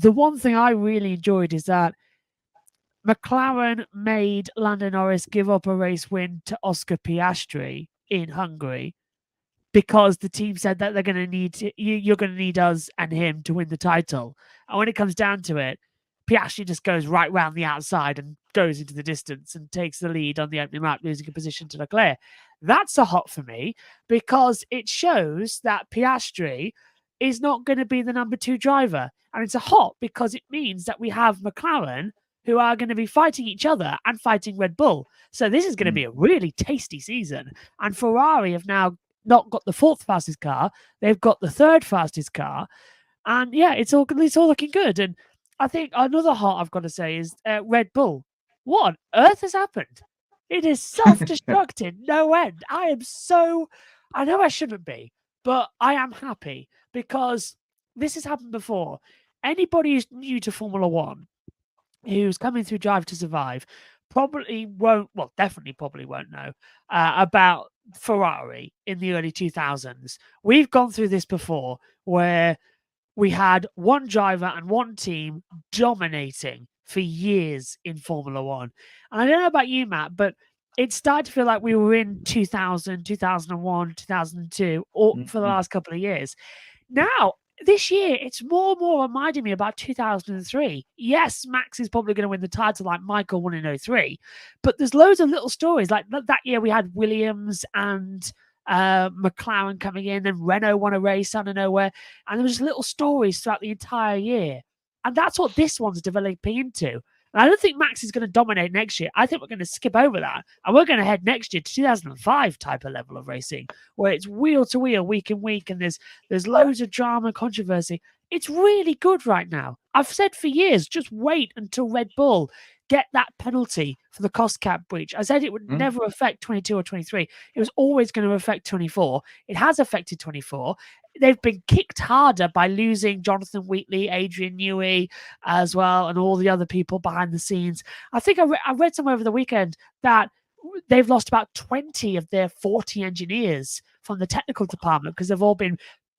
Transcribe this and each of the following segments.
the one thing I really enjoyed is that McLaren made Lando Norris give up a race win to Oscar Piastri in Hungary because the team said that they're going to need you're going to need us and him to win the title. And when it comes down to it, Piastri just goes right round the outside and goes into the distance and takes the lead on the opening lap, losing a position to Leclerc. That's a hot for me because it shows that Piastri is not going to be the number 2 driver. And it's a hot because it means that we have McLaren who are going to be fighting each other and fighting Red Bull. So this is going to be a really tasty season. And Ferrari have now not got the 4th fastest car; they've got the 3rd fastest car, and yeah, it's all looking good. And I think another hot I've got to say is Red Bull. What on earth has happened? It is self-destructing no end. I know I shouldn't be, but I am happy because this has happened before. Anybody who's new to Formula One, who's coming through Drive to Survive, definitely probably won't know about Ferrari in the early 2000s. We've gone through this before where we had one driver and one team dominating for years in Formula One. And I don't know about you, Matt, but it started to feel like we were in 2000, 2001, 2002, or for the last couple of years. Now, this year, it's more and more reminding me about 2003. Yes, Max is probably going to win the title like Michael won in 03, but there's loads of little stories. Like that year, we had Williams and McLaren coming in, and Renault won a race out of nowhere. And there was just little stories throughout the entire year. And that's what this one's developing into. And I don't think Max is going to dominate next year. I think we're going to skip over that. And we're going to head next year to 2005 type of level of racing, where it's wheel to wheel, week in week, and there's loads of drama and controversy. It's really good right now. I've said for years, just wait until Red Bull get that penalty for the cost cap breach. I said it would never affect 22 or 23. It was always going to affect 24. It has affected 24. They've been kicked harder by losing Jonathan Wheatley, Adrian Newey as well, and all the other people behind the scenes. I think I read somewhere over the weekend that they've lost about 20 of their 40 engineers from the technical department because they've all been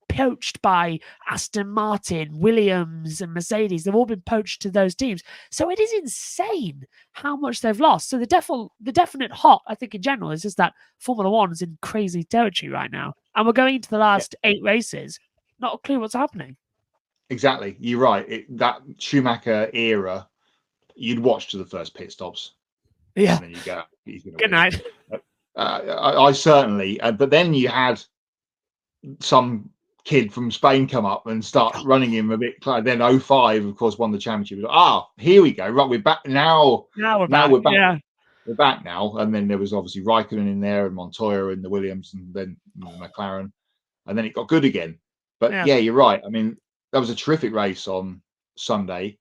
poached by Aston Martin, Williams, and Mercedes. They've all been poached to those teams. So it is insane how much they've lost. So the definite hot, I think, in general, is just that Formula One is in crazy territory right now. And we're going into the last 8 races. Not a clue what's happening. Exactly. You're right. That Schumacher era, you'd watch to the first pit stops. Yeah. And then you go, he's going to Good win. night. I certainly, but then you had some kid from Spain come up and start running him a bit. Then 05, of course, won the championship. Here we go. Right, we're back now. Now we're back. Yeah. We're back now. And then there was obviously Raikkonen in there and Montoya in the Williams and then McLaren. And then it got good again. But yeah, you're right. I mean, that was a terrific race on Sunday.